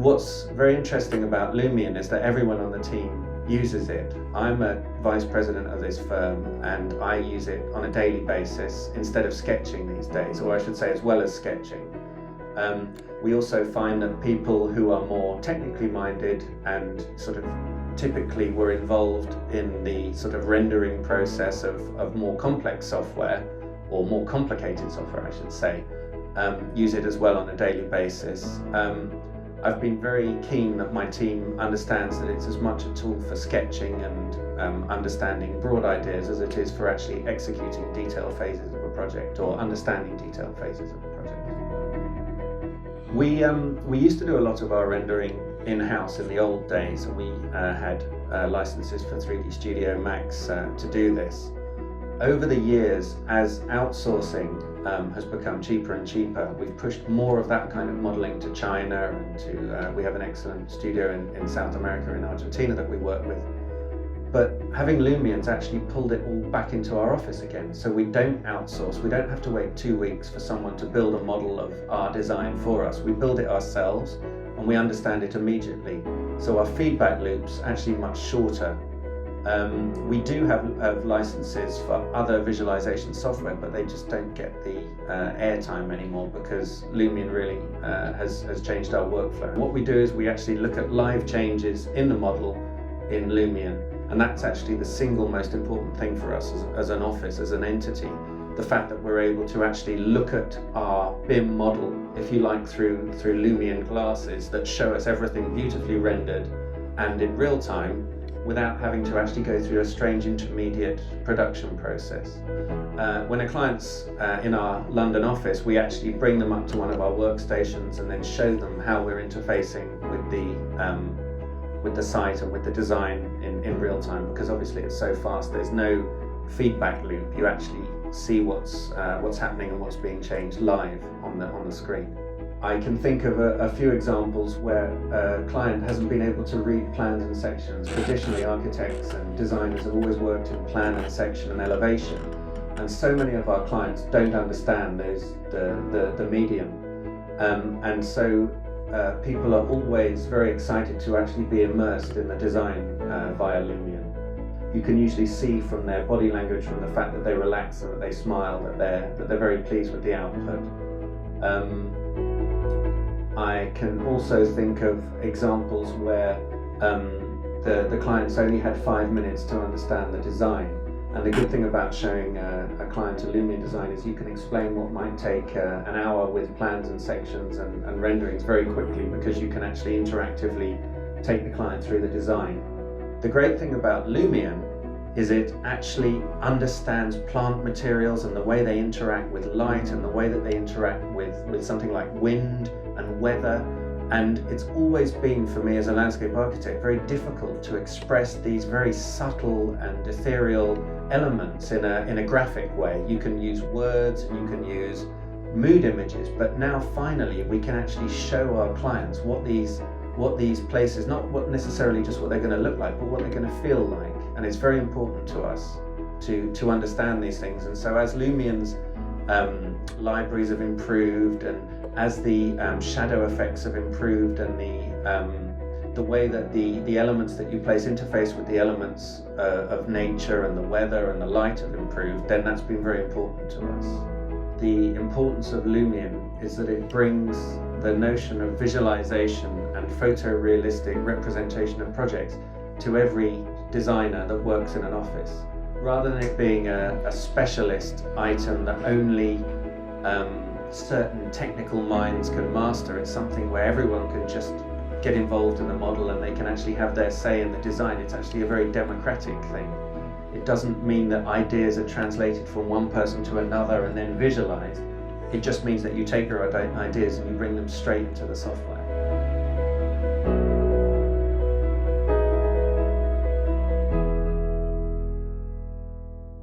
What's very interesting about Lumion is that everyone on the team uses it. I'm a vice president of this firm and I use it on a daily basis instead of sketching these days, or I should say as well as sketching. We also find that people who are more technically minded and sort of typically were involved in the sort of rendering process of more complex software, or more complicated software I should say, use it as well on a daily basis. I've been very keen that my team understands that it's as much a tool for sketching and understanding broad ideas as it is for actually executing detailed phases of a project or understanding detailed phases of a project. We used to do a lot of our rendering in-house in the old days, and we had licenses for 3D Studio Max to do this. Over the years, as outsourcing has become cheaper and cheaper, we've pushed more of that kind of modeling to China, and to we have an excellent studio in South America, in Argentina, that we work with. But having Lumion's actually pulled it all back into our office again, so we don't outsource. We don't have to wait 2 weeks for someone to build a model of our design for us. We build it ourselves and we understand it immediately. So our feedback loop's actually much shorter. We do have licenses for other visualization software, but they just don't get the airtime anymore because Lumion really has changed our workflow. What we do is we actually look at live changes in the model in Lumion, and that's actually the single most important thing for us as an office, as an entity. The fact that we're able to actually look at our BIM model, if you like, through Lumion glasses that show us everything beautifully rendered and in real time, without having to actually go through a strange intermediate production process. When a client's in our London office, we actually bring them up to one of our workstations and then show them how we're interfacing with the site and with the design in real time, because obviously it's so fast, there's no feedback loop. You actually see what's happening and what's being changed live on the screen. I can think of a few examples where a client hasn't been able to read plans and sections. Traditionally, architects and designers have always worked in plan and section and elevation, and so many of our clients don't understand the medium, and so people are always very excited to actually be immersed in the design via Lumion. You can usually see from their body language, from the fact that they relax and that they smile, that they're very pleased with the output. I can also think of examples where the clients only had 5 minutes to understand the design. And the good thing about showing a client a Lumion design is you can explain what might take an hour with plans and sections and renderings very quickly, because you can actually interactively take the client through the design. The great thing about Lumion is it actually understands plant materials and the way they interact with light and the way that they interact with something like wind and weather. And it's always been, for me as a landscape architect, very difficult to express these very subtle and ethereal elements in a graphic way. You can use words and you can use mood images, but now finally we can actually show our clients what these places, not what necessarily just what they're going to look like, but what they're going to feel like. And it's very important to us to understand these things. And so as Lumion's libraries have improved, and as the shadow effects have improved, and the way that the elements that you place interface with the elements of nature and the weather and the light have improved, then that's been very important to us. The importance of Lumion is that it brings the notion of visualization and photorealistic representation of projects to every designer that works in an office. Rather than it being a specialist item that only certain technical minds can master, it's something where everyone can just get involved in the model and they can actually have their say in the design. It's actually a very democratic thing. It doesn't mean that ideas are translated from one person to another and then visualized. It just means that you take your ideas and you bring them straight into the software.